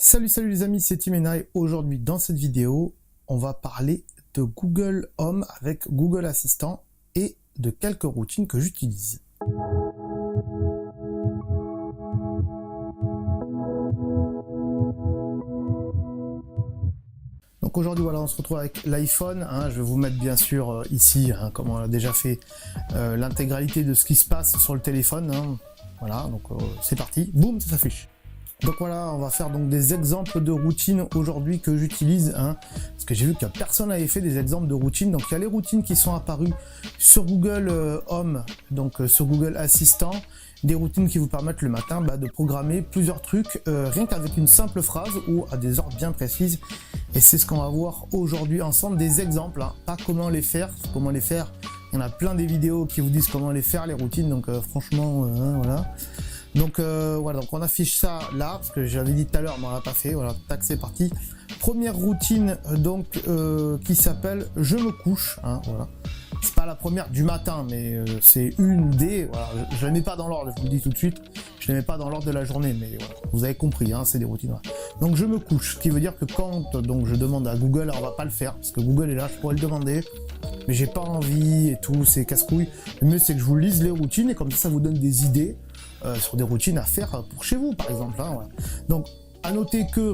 Salut les amis, c'est Timena et aujourd'hui dans cette vidéo, on va parler de Google Home avec Google Assistant et de quelques routines que j'utilise. Donc aujourd'hui voilà, on se retrouve avec l'iPhone, je vais vous mettre bien sûr ici, comme on a déjà fait, l'intégralité de ce qui se passe sur le téléphone. Voilà, donc c'est parti, boum, ça s'affiche. Donc voilà, on va faire donc des exemples de routines aujourd'hui que j'utilise, parce que j'ai vu que personne n'avait fait des exemples de routines. Donc il y a les routines qui sont apparues sur Google Home, donc sur Google Assistant, des routines qui vous permettent le matin de programmer plusieurs trucs, rien qu'avec une simple phrase ou à des heures bien précises. Et c'est ce qu'on va voir aujourd'hui ensemble, des exemples, pas comment les faire, il y en a plein des vidéos qui vous disent comment les faire, les routines, donc franchement, voilà. Donc voilà, donc on affiche ça là, parce que j'avais dit tout à l'heure, mais on l'a pas fait, voilà, tac, c'est parti. Première routine, donc, qui s'appelle « Je me couche », voilà. C'est pas la première du matin, mais c'est une des, voilà, je la mets pas dans l'ordre, je vous le dis tout de suite, je la mets pas dans l'ordre de la journée, mais voilà, vous avez compris, c'est des routines. Voilà. Donc je me couche, ce qui veut dire que quand donc je demande à Google, alors on va pas le faire, parce que Google est là, je pourrais le demander, mais j'ai pas envie et tout, c'est casse-couille. Le mieux c'est que je vous lise les routines, et comme ça vous donne des idées sur des routines à faire pour chez vous, par exemple. Voilà. Donc, à noter que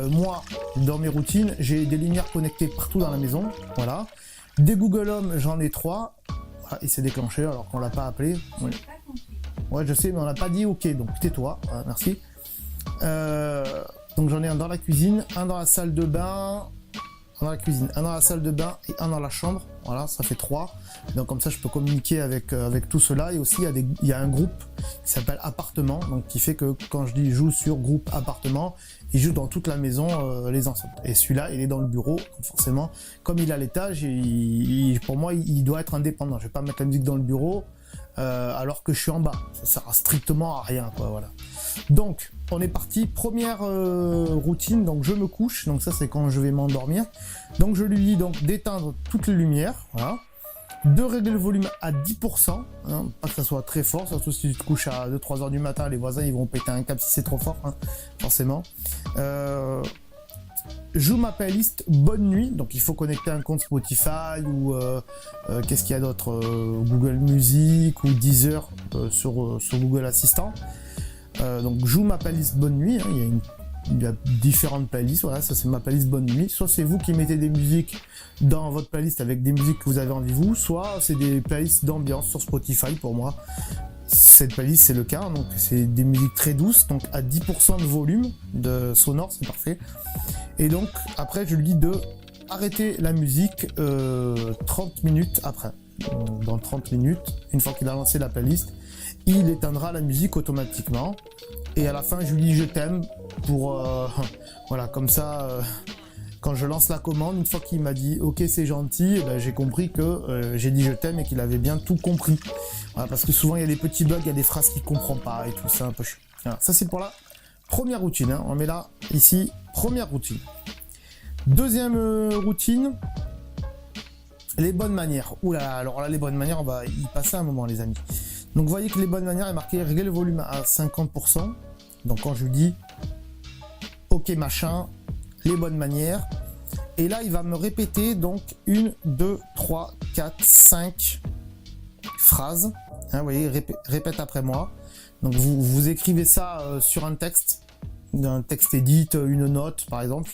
moi, dans mes routines, j'ai des lumières connectées partout dans la maison. Voilà. Des Google Home, j'en ai 3. Voilà, il s'est déclenché alors qu'on l'a pas appelé. Ouais, je sais, mais on n'a pas dit OK. Donc, tais-toi. Merci. Donc, j'en ai un dans la cuisine, un dans la salle de bain. Dans la cuisine, un dans la salle de bain et un dans la chambre. Voilà, ça fait 3. Donc comme ça, je peux communiquer avec tout cela. Et aussi, il y a un groupe qui s'appelle appartement, donc qui fait que quand je dis joue sur groupe appartement, il joue dans toute la maison les enceintes. Et celui-là, il est dans le bureau, donc forcément, comme il est à l'étage, pour moi, il doit être indépendant. Je vais pas mettre la musique dans le bureau alors que je suis en bas. Ça sert strictement à rien, quoi. Voilà. Donc, on est parti. Première routine, donc je me couche. Donc ça, c'est quand je vais m'endormir. Donc je lui dis donc d'éteindre toutes les lumières. Voilà. De régler le volume à 10%, pas que ça soit très fort, surtout si tu te couches à 2-3 heures du matin, les voisins ils vont péter un câble si c'est trop fort, forcément. Joue ma playlist Bonne Nuit, donc il faut connecter un compte Spotify ou qu'est-ce qu'il y a d'autre, Google Music ou Deezer sur Google Assistant. Donc joue ma playlist Bonne Nuit, il y a différentes playlists, voilà, ça c'est ma playlist Bonne Nuit. Soit c'est vous qui mettez des musiques dans votre playlist avec des musiques que vous avez envie vous, soit c'est des playlists d'ambiance sur Spotify pour moi. Cette playlist c'est le cas, donc c'est des musiques très douces, donc à 10% de volume de sonore, c'est parfait. Et donc après je lui dis de arrêter la musique 30 minutes après. Dans 30 minutes, une fois qu'il a lancé la playlist, il éteindra la musique automatiquement. Et à la fin, je lui dis je t'aime pour voilà, comme ça, quand je lance la commande, une fois qu'il m'a dit ok c'est gentil, j'ai compris que j'ai dit je t'aime et qu'il avait bien tout compris. Voilà, parce que souvent il y a des petits bugs, il y a des phrases qu'il comprend pas et tout ça un peu chiant. Voilà, ça c'est pour la première routine. On met là ici première routine. Deuxième routine. Les bonnes manières. Oula, alors là, les bonnes manières, on va y passer un moment, les amis. Donc, vous voyez que les bonnes manières est marqué régler le volume à 50%. Donc, quand je lui dis OK, machin, les bonnes manières. Et là, il va me répéter donc 1, 2, 3, 4, 5 phrases. Vous voyez, répète après moi. Donc, vous écrivez ça sur un texte edit, une note, par exemple.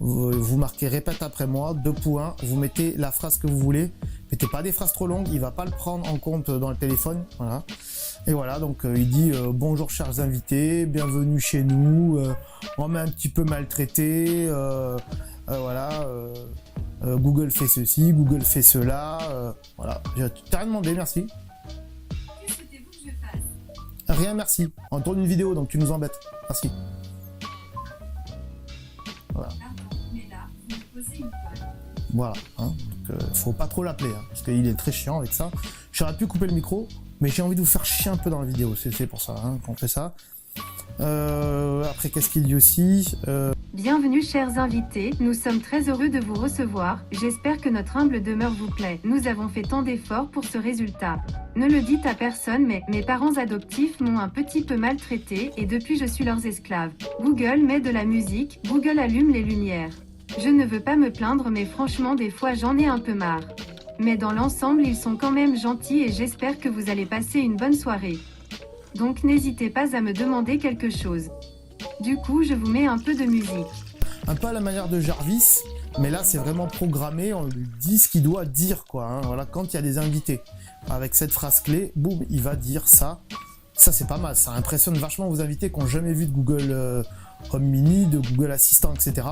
Vous marquez répète après moi, 2 points, vous mettez la phrase que vous voulez, mettez pas des phrases trop longues, il va pas le prendre en compte dans le téléphone, voilà. Et voilà, donc il dit bonjour chers invités, bienvenue chez nous, on m'a un petit peu maltraité, voilà, Google fait ceci, Google fait cela, voilà, t'as rien demandé, merci. Que souhaitez-vous que je fasse? Rien, merci, on tourne une vidéo donc tu nous embêtes, merci. Voilà. Mais là, vous me posez une colle. Voilà, donc faut pas trop l'appeler, parce qu'il est très chiant avec ça. J'aurais pu couper le micro, mais j'ai envie de vous faire chier un peu dans la vidéo, c'est pour ça qu'on fait ça. Après, qu'est-ce qu'il dit aussi? Bienvenue chers invités, nous sommes très heureux de vous recevoir, j'espère que notre humble demeure vous plaît. Nous avons fait tant d'efforts pour ce résultat. Ne le dites à personne mais mes parents adoptifs m'ont un petit peu maltraité et depuis je suis leurs esclaves. Google met de la musique, Google allume les lumières. Je ne veux pas me plaindre mais franchement des fois j'en ai un peu marre. Mais dans l'ensemble ils sont quand même gentils et j'espère que vous allez passer une bonne soirée. Donc n'hésitez pas à me demander quelque chose. Du coup, je vous mets un peu de musique. Un peu à la manière de Jarvis, mais là c'est vraiment programmé, on lui dit ce qu'il doit dire quoi. Hein. Voilà, quand il y a des invités, avec cette phrase clé, boum, il va dire ça. Ça c'est pas mal, ça impressionne vachement vos invités qui n'ont jamais vu de Google Home Mini, de Google Assistant, etc.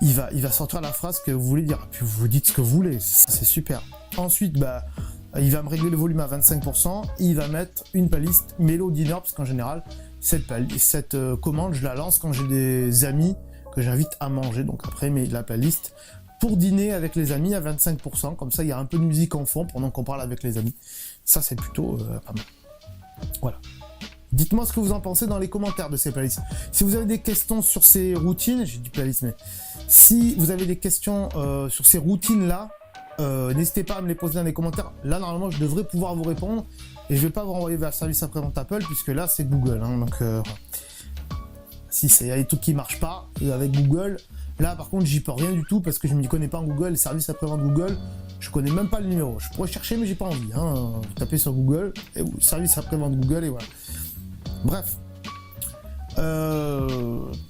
Il va sortir la phrase que vous voulez dire, puis vous dites ce que vous voulez, ça c'est super. Ensuite, il va me régler le volume à 25%, et il va mettre une playlist Mellow Dinner, parce qu'en général, cette commande, je la lance quand j'ai des amis que j'invite à manger. Donc après, la playlist pour dîner avec les amis à 25%. Comme ça, il y a un peu de musique en fond pendant qu'on parle avec les amis. Ça, c'est plutôt pas mal. Voilà. Dites-moi ce que vous en pensez dans les commentaires de ces playlists. Si vous avez des questions sur ces routines, j'ai dit playlist, mais si vous avez des questions sur ces routines-là, n'hésitez pas à me les poser dans les commentaires. Là, normalement, je devrais pouvoir vous répondre. Et je vais pas vous renvoyer vers le service après-vente Apple, puisque là, c'est Google. Hein, donc, si il y a des trucs qui marchent pas avec Google, là, par contre, j'y peux rien du tout, parce que je m'y connais pas en Google. Les services après-vente Google, je connais même pas le numéro. Je pourrais chercher, mais j'ai pas envie. Hein. Vous tapez sur Google, et service après-vente Google, et voilà. Bref.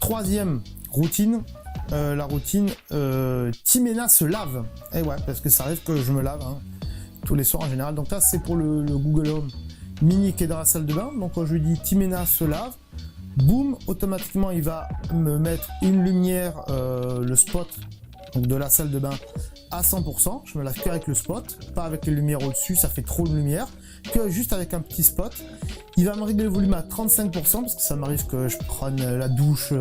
Troisième routine. La routine Timena se lave. Et ouais, parce que ça arrive que je me lave tous les soirs en général. Donc là, c'est pour le Google Home Mini qui est dans la salle de bain. Donc quand je lui dis Timena se lave, boum, automatiquement il va me mettre une lumière, le spot donc de la salle de bain à 100%. Je me lave qu'avec le spot, pas avec les lumières au-dessus, ça fait trop de lumière. Que juste avec un petit spot. Il va me régler le volume à 35% parce que ça m'arrive que je prenne la douche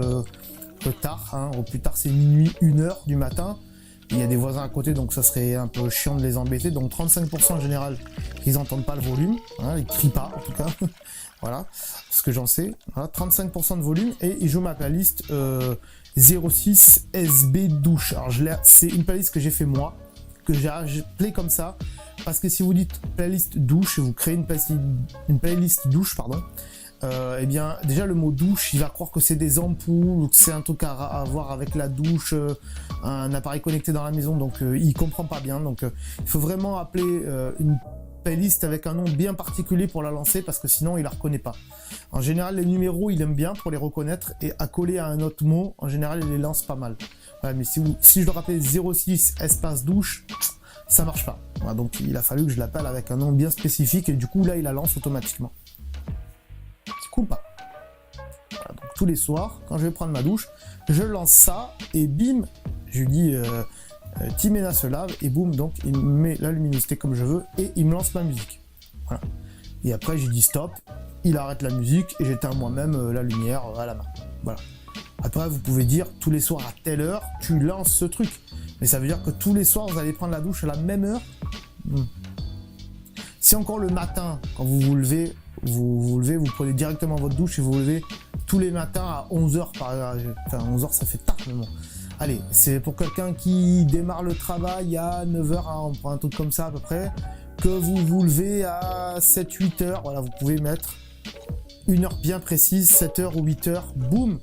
tard, au plus tard c'est minuit, 1h du matin. Il y a des voisins à côté, donc ça serait un peu chiant de les embêter. Donc 35% en général, ils n'entendent pas le volume, ils crient pas en tout cas. Voilà, ce que j'en sais. Voilà, 35% de volume et il joue ma playlist 06 SB douche. Alors c'est une playlist que j'ai fait moi, que j'ai appelé comme ça, parce que si vous dites playlist douche, vous créez une playlist douche, pardon. Eh bien, déjà le mot douche, il va croire que c'est des ampoules ou que c'est un truc à voir avec la douche, un appareil connecté dans la maison, donc il comprend pas bien. Donc il faut vraiment appeler une playlist avec un nom bien particulier pour la lancer parce que sinon il la reconnaît pas. En général, les numéros, il aime bien pour les reconnaître et accoler à un autre mot, en général, il les lance pas mal. Voilà, mais si je le rappelle 06 espace douche, ça marche pas. Voilà, donc il a fallu que je l'appelle avec un nom bien spécifique et du coup là, il la lance automatiquement. Cool pas. Voilà, donc tous les soirs, quand je vais prendre ma douche, je lance ça et bim, je lui dis Timena se lave et boum, donc il me met la luminosité comme je veux et il me lance ma musique. Voilà. Et après, je dis stop, il arrête la musique et j'éteins moi-même la lumière à la main. Voilà. Après, vous pouvez dire tous les soirs à telle heure, tu lances ce truc. Mais ça veut dire que tous les soirs, vous allez prendre la douche à la même heure. Si encore le matin, quand vous vous levez, vous prenez directement votre douche et vous levez tous les matins à 11h enfin 11h ça fait tard mais bon. Allez, c'est pour quelqu'un qui démarre le travail à 9h, on prend un truc comme ça à peu près, que vous vous levez à 7-8h, voilà, vous pouvez mettre une heure bien précise, 7h ou 8h, boum,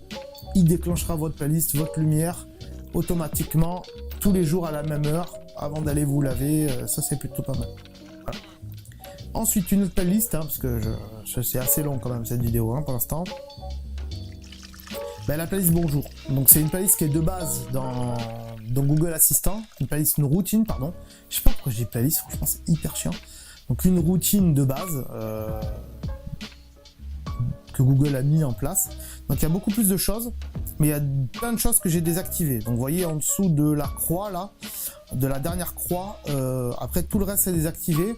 il déclenchera votre playlist, votre lumière, automatiquement, tous les jours à la même heure, avant d'aller vous laver, ça c'est plutôt pas mal. Voilà. Ensuite, une autre playlist, parce que c'est assez long quand même cette vidéo pour l'instant. La playlist Bonjour. Donc c'est une playlist qui est de base dans Google Assistant, une routine, pardon. Je sais pas pourquoi j'ai playlist, franchement c'est hyper chiant. Donc une routine de base que Google a mis en place. Donc il y a beaucoup plus de choses, mais il y a plein de choses que j'ai désactivées. Donc vous voyez en dessous de la croix là, de la dernière croix, après tout le reste est désactivé.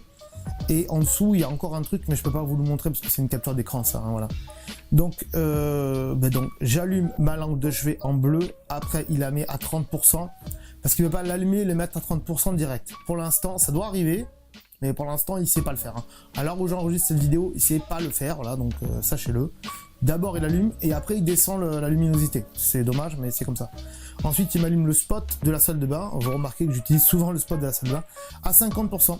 Et en dessous, il y a encore un truc, mais je peux pas vous le montrer parce que c'est une capture d'écran, ça. Voilà. Donc, j'allume ma lampe de chevet en bleu. Après, il la met à 30% parce qu'il ne veut pas l'allumer et le mettre à 30% direct. Pour l'instant, ça doit arriver. mais pour l'instant, il sait pas le faire. Hein. À l'heure où j'enregistre cette vidéo, il sait pas le faire, voilà, donc sachez-le. D'abord, il allume, et après, il descend la luminosité. C'est dommage, mais c'est comme ça. Ensuite, il m'allume le spot de la salle de bain. Vous remarquez que j'utilise souvent le spot de la salle de bain à 50%.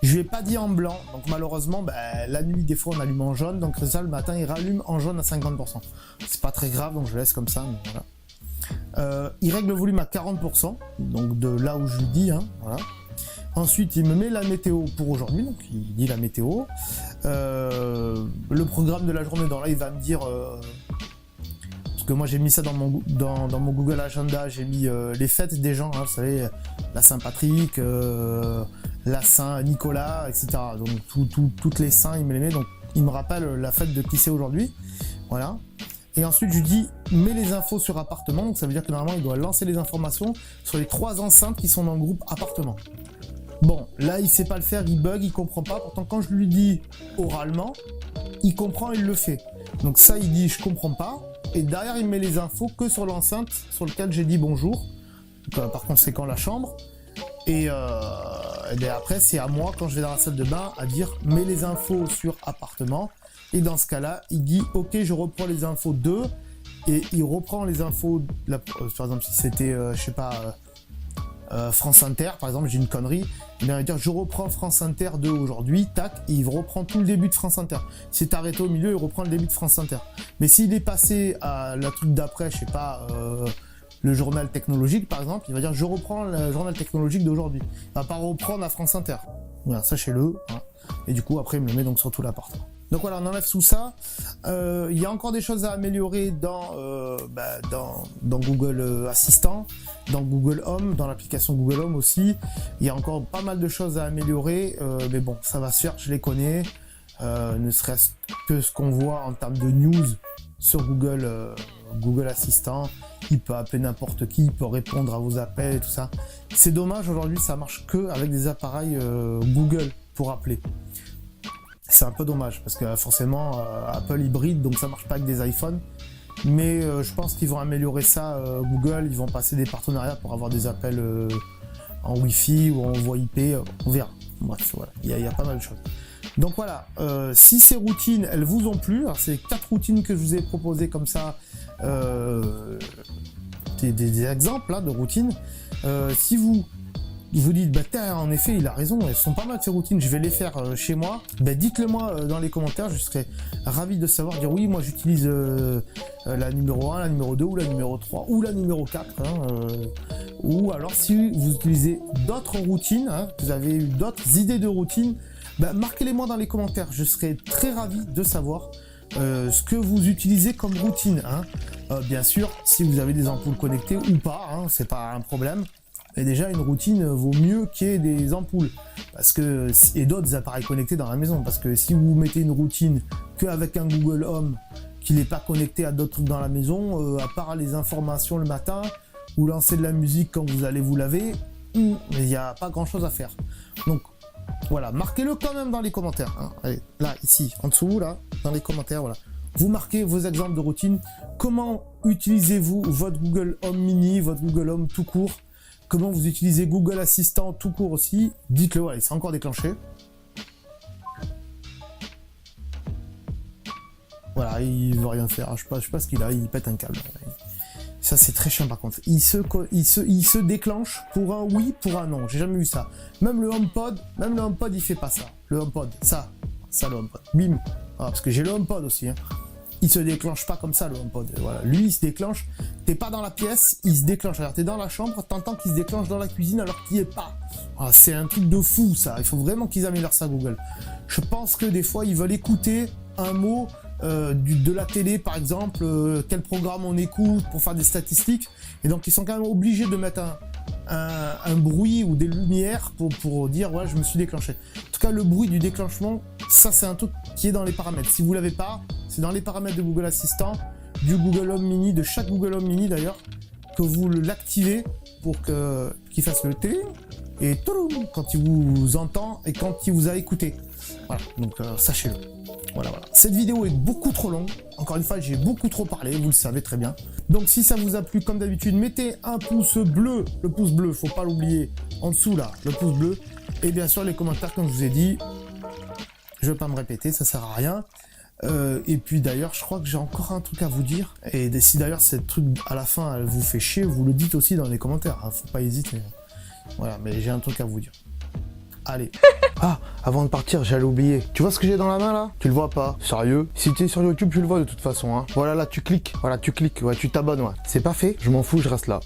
Je lui ai pas dit en blanc, donc malheureusement, la nuit, des fois, on allume en jaune, donc ça, le matin, il rallume en jaune à 50%. C'est pas très grave, donc je laisse comme ça, mais voilà. Il règle le volume à 40%, donc de là où je lui dis, hein, voilà. Ensuite, il me met la météo pour aujourd'hui, donc il dit la météo. Le programme de la journée, là, il va me dire... parce que moi, j'ai mis ça dans mon Google Agenda, j'ai mis les fêtes des gens, hein, vous savez, la Saint-Patrick, la Saint-Nicolas, etc. Donc, toutes les saints, il me les met, donc il me rappelle la fête de qui c'est aujourd'hui. Voilà. Et ensuite, je lui dis, mets les infos sur appartement, donc ça veut dire que normalement, il doit lancer les informations sur les 3 enceintes qui sont dans le groupe appartement. Bon, là, il sait pas le faire, il bug, il comprend pas. Pourtant, quand je lui dis oralement, il comprend, il le fait. Donc ça, il dit, je comprends pas. Et derrière, il met les infos que sur l'enceinte sur lequel j'ai dit bonjour. Donc, par conséquent, la chambre. Et après, c'est à moi, quand je vais dans la salle de bain, à dire, mets les infos sur appartement. Et dans ce cas-là, il dit, ok, je reprends les infos 2. Et il reprend les infos, par exemple, si c'était, je sais pas... France Inter, par exemple, j'ai une connerie, il va dire je reprends France Inter de aujourd'hui, tac, et il reprend tout le début de France Inter. Si c'est arrêté au milieu, il reprend le début de France Inter. Mais s'il est passé à la truc d'après, je sais pas, le journal technologique, par exemple, il va dire je reprends le journal technologique d'aujourd'hui. Il va pas reprendre à France Inter. Voilà, sachez-le. Hein. Et du coup, après, il me le met donc sur tout l'appartement. Donc voilà, on enlève tout ça. Il y a encore des choses à améliorer dans Google Assistant, dans Google Home, dans l'application Google Home aussi. Il y a encore pas mal de choses à améliorer, mais bon, ça va se faire, je les connais. Ne serait-ce que ce qu'on voit en termes de news sur Google Assistant. Il peut appeler n'importe qui, il peut répondre à vos appels et tout ça. C'est dommage, aujourd'hui, ça marche que avec des appareils Google pour appeler. C'est un peu dommage parce que forcément Apple hybride, donc ça marche pas avec des iPhones. Mais je pense qu'ils vont améliorer ça, Google, ils vont passer des partenariats pour avoir des appels en Wi-Fi ou en voie IP, on verra. Bref, voilà, il y a pas mal de choses. Donc voilà, si ces routines, elles vous ont plu, alors c'est 4 routines que je vous ai proposées comme ça, des exemples là, de routines. Si vous dites, en effet, il a raison, elles sont pas mal ces routines, je vais les faire chez moi, dites-le moi dans les commentaires, je serais ravi de savoir, dire oui, moi j'utilise la numéro 1, la numéro 2, ou la numéro 3, ou la numéro 4, ou alors si vous utilisez d'autres routines, vous avez eu d'autres idées de routines, marquez-les moi dans les commentaires, je serais très ravi de savoir ce que vous utilisez comme routine. Bien sûr, si vous avez des ampoules connectées ou pas, c'est pas un problème. Et déjà, une routine vaut mieux qu'il y ait des ampoules et d'autres appareils connectés dans la maison. Parce que si vous mettez une routine qu'avec un Google Home qui n'est pas connecté à d'autres trucs dans la maison, à part les informations le matin ou lancer de la musique quand vous allez vous laver, il n'y a pas grand-chose à faire. Donc voilà, marquez-le quand même dans les commentaires. Allez, là, ici, en dessous, là, dans les commentaires, voilà. Vous marquez vos exemples de routine. Comment utilisez-vous votre Google Home Mini, votre Google Home tout court? Comment vous utilisez Google Assistant tout court aussi? Dites-le, voilà, c'est encore déclenché. Voilà, il veut rien faire. Je sais pas ce qu'il a, il pète un câble. Ça, c'est très chiant par contre. Il se déclenche pour un oui, pour un non. J'ai jamais vu ça. Même le HomePod, il fait pas ça. Le HomePod, ça le HomePod. Bim. Ah, parce que j'ai le HomePod aussi. Il se déclenche pas comme ça le HomePod. Voilà, lui il se déclenche. T'es pas dans la pièce, il se déclenche. Alors t'es dans la chambre, t'entends qu'il se déclenche dans la cuisine alors qu'il y est pas. Ah, c'est un truc de fou ça. Il faut vraiment qu'ils améliorent ça Google. Je pense que des fois ils veulent écouter un mot de la télé par exemple, quel programme on écoute pour faire des statistiques. Et donc ils sont quand même obligés de mettre un bruit ou des lumières pour dire ouais je me suis déclenché. En tout cas le bruit du déclenchement, ça c'est un truc qui est dans les paramètres. Si vous l'avez pas, c'est dans les paramètres de Google Assistant, du Google Home Mini, de chaque Google Home Mini d'ailleurs, que vous l'activez pour qu'il fasse le téléphone et quand il vous entend et quand il vous a écouté. Voilà, donc sachez-le. Voilà. Cette vidéo est beaucoup trop longue. Encore une fois, j'ai beaucoup trop parlé, vous le savez très bien. Donc si ça vous a plu, comme d'habitude, mettez un pouce bleu. Le pouce bleu, faut pas l'oublier. En dessous là, le pouce bleu. Et bien sûr, les commentaires, comme je vous ai dit, je vais pas me répéter, ça sert à rien. Et puis d'ailleurs, je crois que j'ai encore un truc à vous dire. Et si d'ailleurs, cette truc à la fin, elle vous fait chier, vous le dites aussi dans les commentaires. Hein, faut pas hésiter. Voilà, mais j'ai un truc à vous dire. Allez. Ah, avant de partir, j'allais oublier. Tu vois ce que j'ai dans la main là? Tu le vois pas? Sérieux? Si tu es sur YouTube, tu le vois de toute façon. Hein. Voilà, là, tu cliques. Voilà, tu cliques. Ouais, tu t'abonnes. Ouais. C'est pas fait. Je m'en fous, je reste là.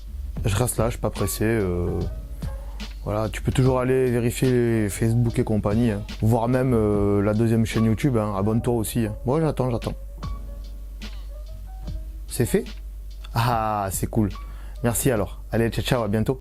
Je reste là, je suis pas pressé. Voilà, tu peux toujours aller vérifier les Facebook et compagnie. Hein. Voire même la deuxième chaîne YouTube. Hein. Abonne-toi aussi. Hein. Bon, j'attends. C'est fait? Ah, c'est cool. Merci alors. Allez, ciao, ciao, à bientôt.